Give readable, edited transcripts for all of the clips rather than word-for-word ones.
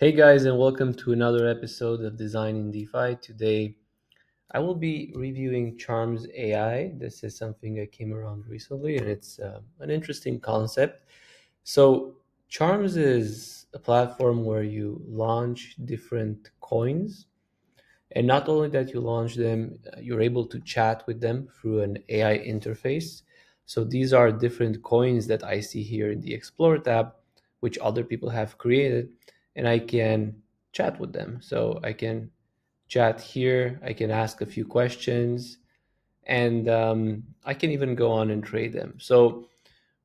Hey guys, and welcome to another episode of Design in DeFi. Today, I will be reviewing Charms AI. This is something I came around recently, and it's an interesting concept. So, Charms is a platform where you launch different coins, and not only that you launch them, you're able to chat with them through an AI interface. So these are different coins that I see here in the Explore tab, which other people have created, and I can chat with them. So I can chat here, I can ask a few questions, and I can even go on and trade them. So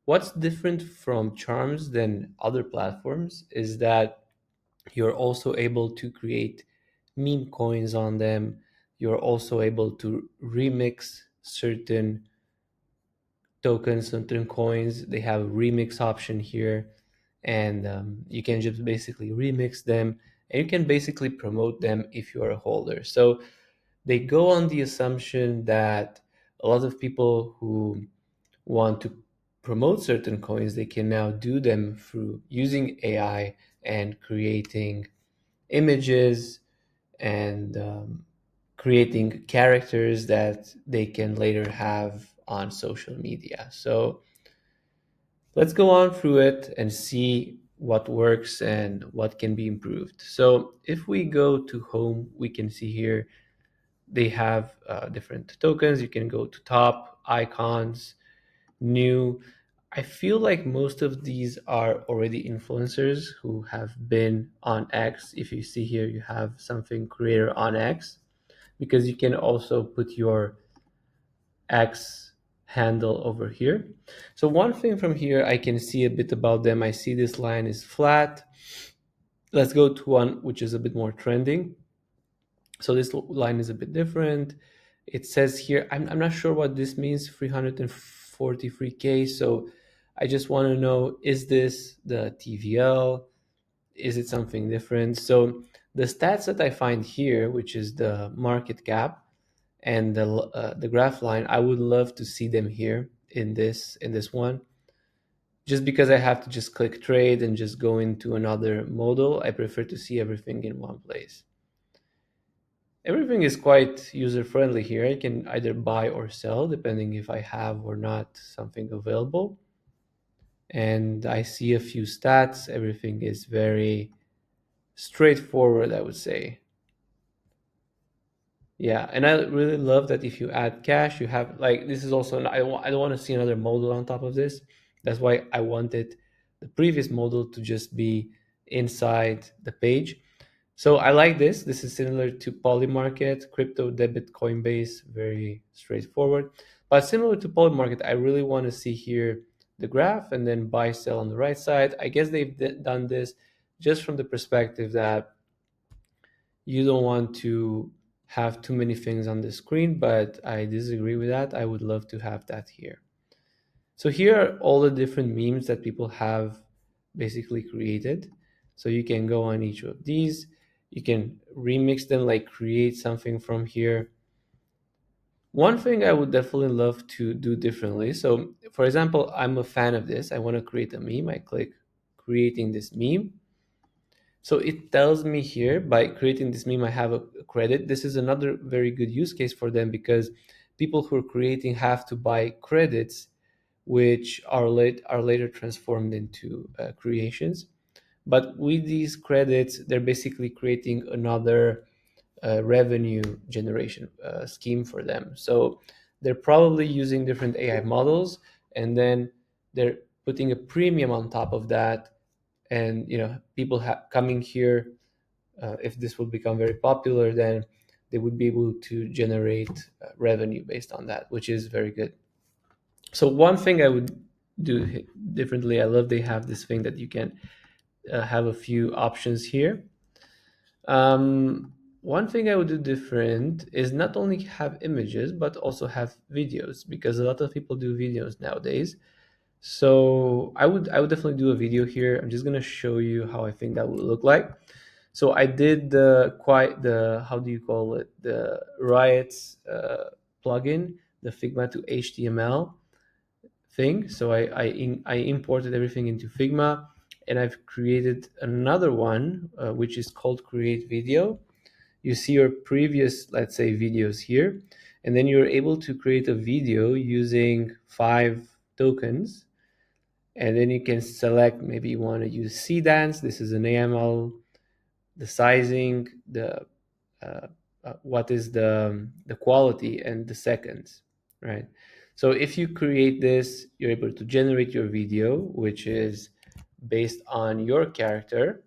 what's different from Charms than other platforms is that you're also able to create meme coins on them. You're also able to remix certain tokens, certain coins. They have a remix option here, and you can just basically remix them, and you can basically promote them if you're a holder. So they go on the assumption that a lot of people who want to promote certain coins, they can now do them through using AI and creating images and creating characters that they can later have on social media. So let's go on through it and see what works and what can be improved. So if we go to home, we can see here they have different tokens. You can go to top, icons, new. I feel like most of these are already influencers who have been on X. If you see here, you have something creator on X because you can also put your X handle over here. So one thing from here, I can see a bit about them. I see this line is flat. Let's go to one which is a bit more trending. So this line is a bit different. It says here, I'm not sure what this means, 343K. So I just want to know, is this the TVL? Is it something different? So the stats that I find here, which is the market cap and the graph line, I would love to see them here in this one. Just because I have to just click trade and just go into another modal, I prefer to see everything in one place. Everything is quite user friendly here. I can either buy or sell depending if I have or not something available. And I see a few stats. Everything is very straightforward, I would say. Yeah, and I really love that if you add cash, you have like this is also I don't want to see another model on top of this. That's why I wanted the previous model to just be inside the page. So I like this. This is similar to Polymarket, crypto debit Coinbase, very straightforward. But similar to Polymarket, I really want to see here the graph and then buy sell on the right side. I guess they've done this just from the perspective that you don't want to have too many things on the screen, but I disagree with that. I would love to have that here. So here are all the different memes that people have basically created. So you can go on each of these. You can remix them, like create something from here. One thing I would definitely love to do differently. So, for example, I'm a fan of this. I want to create a meme. I click creating this meme. So it tells me here by creating this meme, I have a credit. This is another very good use case for them because people who are creating have to buy credits, which are later transformed into creations. But with these credits, they're basically creating another revenue generation scheme for them. So they're probably using different AI models, and then they're putting a premium on top of that. And people coming here, if this will become very popular, then they would be able to generate revenue based on that, which is very good. So one thing I would do differently, I love they have this thing that you can have a few options here. One thing I would do different is not only have images but also have videos because a lot of people do videos nowadays. So I would definitely do a video here. I'm just gonna show you how I think that would look like. So I did the how do you call it, the riots plugin, the Figma to HTML thing. So I imported everything into Figma, and I've created another one, which is called Create Video. You see your previous, let's say, videos here, and then you're able to create a video using 5 tokens, and then you can select, maybe you want to use C dance. This is an AML, the sizing, the what is the quality, and the seconds, right? So if you create this, you're able to generate your video, which is based on your character.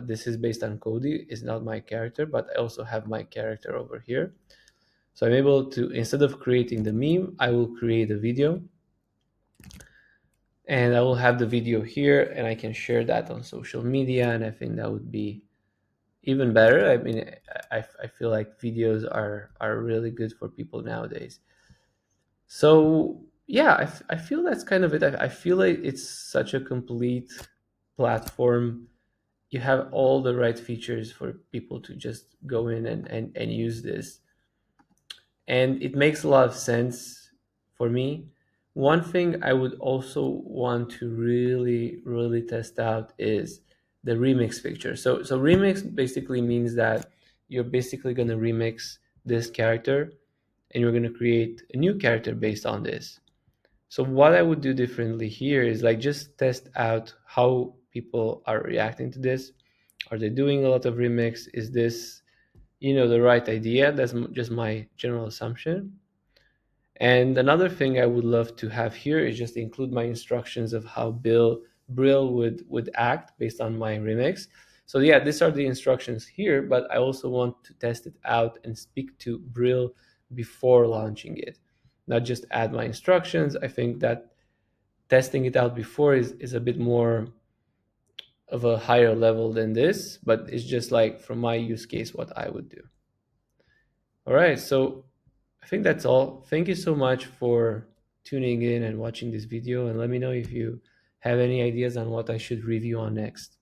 This is based on Cody, it's not my character, but I also have my character over here. So I'm able to, instead of creating the meme, I will create a video, and I will have the video here, and I can share that on social media, and I think that would be even better. I mean, I feel like videos are really good for people nowadays. So yeah, I feel that's kind of it. I feel like it's such a complete platform. You have all the right features for people to just go in and use this, and it makes a lot of sense for me. One thing I would also want to really test out is the remix picture. So remix basically means that you're basically going to remix this character, and you're going to create a new character based on this. So what I would do differently here is like just test out how people are reacting to this. Are they doing a lot of remix? Is this, the right idea? That's just my general assumption. And another thing I would love to have here is just include my instructions of how Brill would act based on my remix. So yeah, these are the instructions here, but I also want to test it out and speak to Brill before launching it. Not just add my instructions. I think that testing it out before is a bit more of a higher level than this, but it's just like from my use case what I would do. All right, so I think that's all. Thank you so much for tuning in and watching this video, and let me know if you have any ideas on what I should review on next.